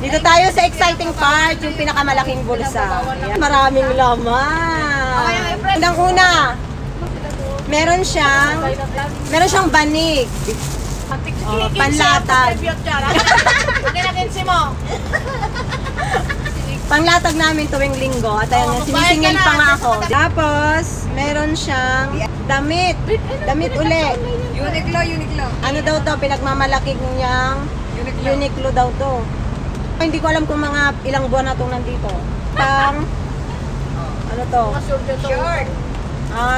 Dito tayo sa exciting part, yung pinakamalaking bulsa. Ayan, maraming laman. Unang-una, meron siyang banig. Oh, panlatag. Panglatag namin tuwing linggo. At ayun, sinisingil pa nga ako. Tapos, meron siyang damit. Damit uli. Uniqlo. Ano daw to? Pinagmamalaki niyang Uniqlo daw to. Hindi ko alam kung mga ilang buwan na itong nandito. Ano to? Short.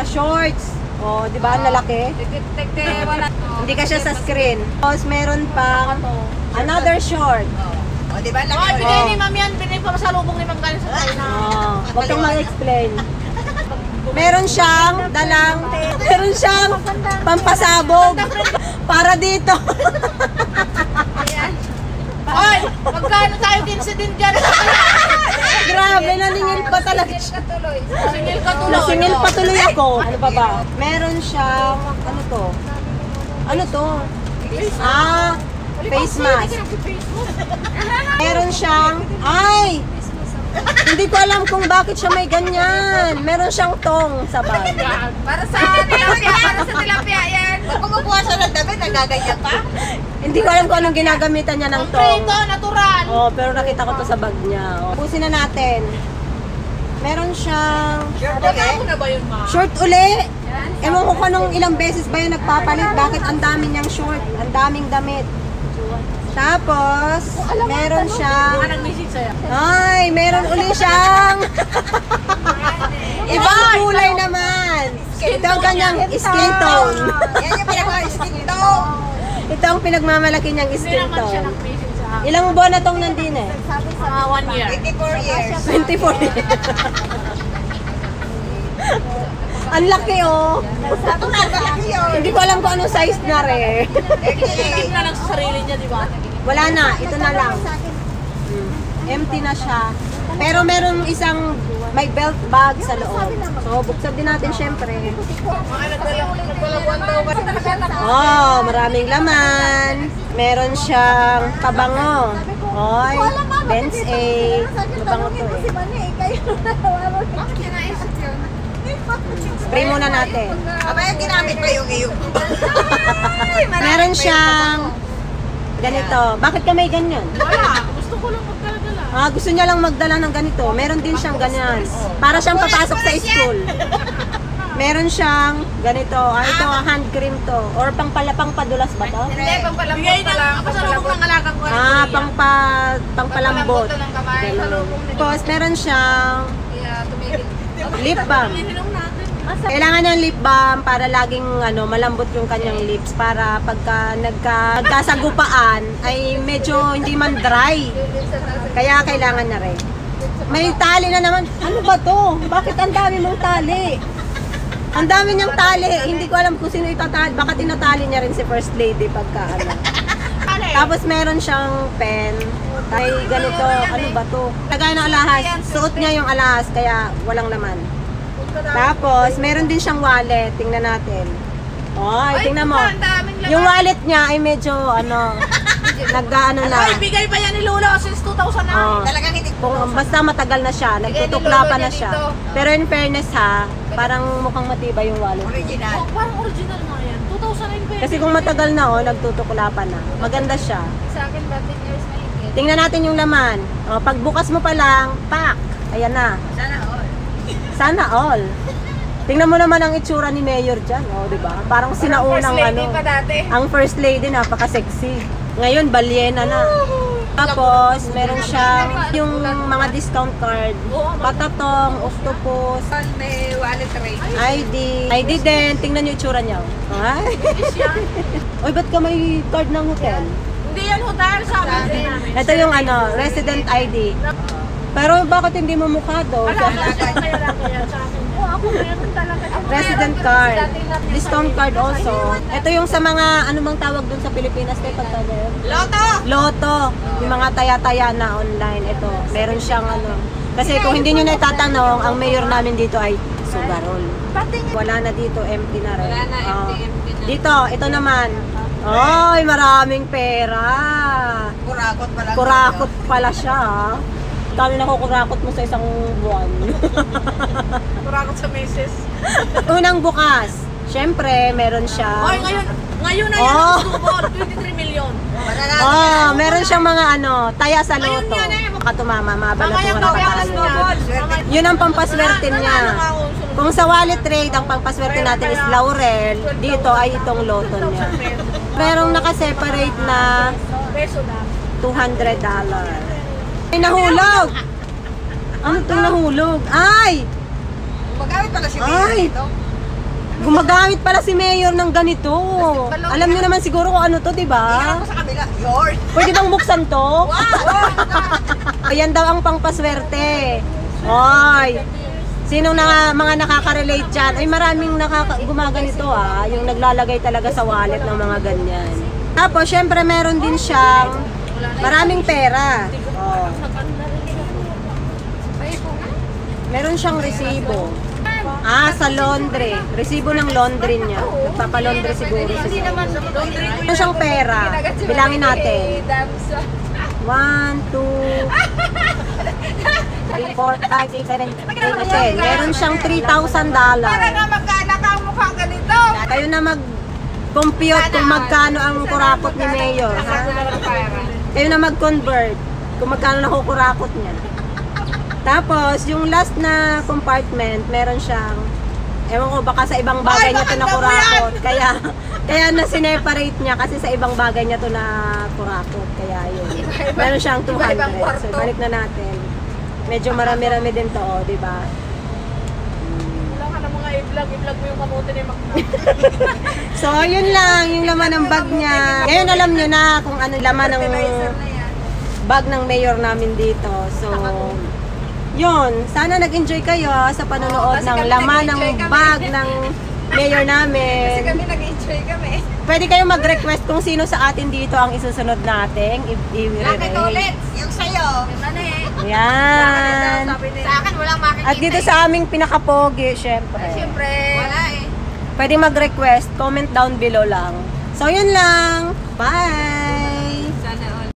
Shorts. Oh, di ba? Ang lalaki. Hindi ka siya sa screen. Tapos meron pang another short. O, di ba? Binay ni Ma'am yan. Binay pa masalubong ni Ma'am galing sa China. Huwag kang mag-explain. Meron siyang pampasabog para dito. Hoy! Magkano tayo din dyan? Grabe, naningil pa talaga siya. Singil ka tuloy. Nasingil pa tuloy ako. Ano pa ba? Meron siyang, ano to? Face mask. Meron siyang, hindi ko alam kung bakit siya may ganyan. Meron siyang tong sa bag. Para sa tilapia yan. Pag kumukuha siya ng damit, nagaganyan pa. Hindi ko alam kung anong ginagamitan niya ng tong. Ito, natural. Oh, pero nakita ko to sa bag niya. Oh. Pusin na natin. Meron siyang Ano na ba yun, Ma? short uli. Ewan ko kung anong ilang beses ba yung nagpapalit. Bakit ang dami niyang short? Ang daming damit. Tapos, meron siyang... Anong message sa'yo? Meron uli siyang... Ibang kulay naman. Ito ang kanyang skin tone. Yan yung pinaka-skin tone. Ito ang pinagmamalaki niyang Hindi skin naman siya tone. nag-message sa akin. Ilang buwan na tong nandun eh? 1 year. 24 years. 24 years. Ang laki oh. Hindi ko alam kung anong size na rin. Tingin na lang sa sarili niya, di ba? Wala na, ito na lang. Empty na siya. Pero meron isang may belt bag sa loob. So, buksan din natin syempre. Nagpalabuan daw ba? Oh, maraming laman. Meron siyang pabango. Oy, Benz A. Mabango to eh. Bakit yun naisip yun? Spray muna natin. Abay, ginamit pa yung iyong. Meron siyang ganito. Bakit ka may ganyan? Wala. Gusto ko lang magdala-dala. Gusto niya lang magdala ng ganito. Meron din siyang ganyan. Para siyang papasok sa school. Meron siyang ganito. Ito, hand cream to. Or pangpadulas ba to? Hindi, pampalambot Bigay pa na lang. lang. Pasalubong ng alagang ko. Pangpalambot. ng kamay. Tapos meron siyang Tumigil. lip balm. Ininom natin. Kailangan ng lip balm para laging malambot yung kanyang lips para pagka nagkasagupaan ay medyo hindi man dry. Kaya kailangan na rin. May tali na naman. Ano ba to? Bakit ang dami mong tali? Ang dami niyang tali. Hindi ko alam kung sino itatali. Baka tinatali niya rin si First Lady pagka ano. Tapos meron siyang pen. Ay ganito. Ano ba to? Lagay ng alahas. Suot niya yung alahas kaya walang laman. Tapos meron din siyang wallet. Tingnan natin. Tingnan mo. Yung wallet niya ay medyo nag-ano na. Ay, bigay pa yan ni Lolo since 2009. Talagang hindi. Basta matagal na siya, nagtutuklapan na siya. Pero in fairness ha, parang mukhang matibay yung wallet. Original. Parang original nga yan. 2009 pa yan. Kasi kung matagal na nagtutuklapan na. Maganda siya. Sa akin ba 10 years na higit? Tingnan natin yung laman. Pagbukas mo pa lang, pak! Ayan na. Sana all. Sana all. Tingnan mo naman ang itsura ni Mayor dyan. Di ba? Parang sinaunang First lady pa dati. Ang first lady, napaka-sexy. Ngayon, balyena na. Tapos, meron siyang yung mga discount card. Patatong, octopus, May wallet rate. ID din. Tingnan niyo yung itsura niya. Ay. Uy, ba't ka may card ng hotel? Hindi yan hotel sa amin. Ito yung resident ID. Pero bakit hindi mo mukha do? Kaya lang yan sa akin. Ako meron talaga. Resident card. Discount card also. Ito yung sa mga, ano bang tawag dun sa Pilipinas tayo pagka yun? Loto! Loto. Yung mga taya-taya na online. Ito. Meron siyang Kasi kung hindi nyo naitatanong, ang mayor namin dito ay Sugarol. Wala na dito. Empty na rin. Wala na, empty na. Dito, ito naman. Ay, maraming pera. Kurakot pala. Kurakot pala siya. Kami nakukurakot mo sa isang buwan. Kurakot sa meses. Unang bukas, syempre, meron siya. Oy, ngayon na yan Oh. ang Super 23 million. Oh, meron siyang mga taya sa Ayun loto. yan eh. Baka tumama, mabala Mamayang ito gawin ang tayo. snowball. Yun ang pampaswerte niya. Kung sa wallet trade, ang pampaswerte natin is laurel, dito ay itong loto niya. Merong nakaseparate na Peso na. $200. Ay, nahulog! Ano itong nahulog? Ay! Magamit pala si Ay! Mayor dito. Gumagamit pala si Mayor ng ganito. Alam niyo naman siguro kung ano to, di Iharap ba? mo sa kabila. Yours. Pwede bang buksan to? Ayan daw ang pangpaswerte. Oy! Sinong mga nakaka-relate dyan? Ay, maraming gumaganito yung naglalagay talaga sa wallet ng mga ganyan. Tapos, syempre, meron din siyang maraming pera. Oh. Meron siyang resibo. Sa laundry. Resibo ng laundry niya. Nagpapalaundry siguro siya. Meron siyang pera. Bilangin natin. 1, 2, 3, 4, 5, 6, 7, 8, 10. Meron siyang $3,000. Para nga magkaanak ang mukha ganito. Kayo na mag-compute kung magkano ang kurakot ni Mayor. Ha? Kayo na mag-convert kung magkano nakukurakot niya. Tapos, yung last na compartment, meron siyang, ewan ko, baka sa ibang bagay niya ito nakurakot. Kaya na-separate niya kasi sa ibang bagay niya ito nakurakot. Kaya yun. Meron siyang 200. So, balik na natin. Medyo marami-rami din to, di ba? Wala ka na mga i-vlog mo yung kamote ni Mac. So, yun lang, yung laman ng bag niya. Ngayon alam nyo na kung ano laman ng bag ng mayor namin dito. So, yun. Sana nag-enjoy kayo sa panonood ng laman ng bag ng mayor Kasi namin. kami nag-enjoy kami. Pwede kayo mag-request kung sino sa atin dito ang isusunod nating Bakit ulit? Yung sa'yo. Yung ano eh. Yan. Sa akin walang makikita. At dito sa aming pinakapogi, syempre. Siyempre. Wala eh. Pwede mag-request, comment down below lang. So, yun lang. Bye!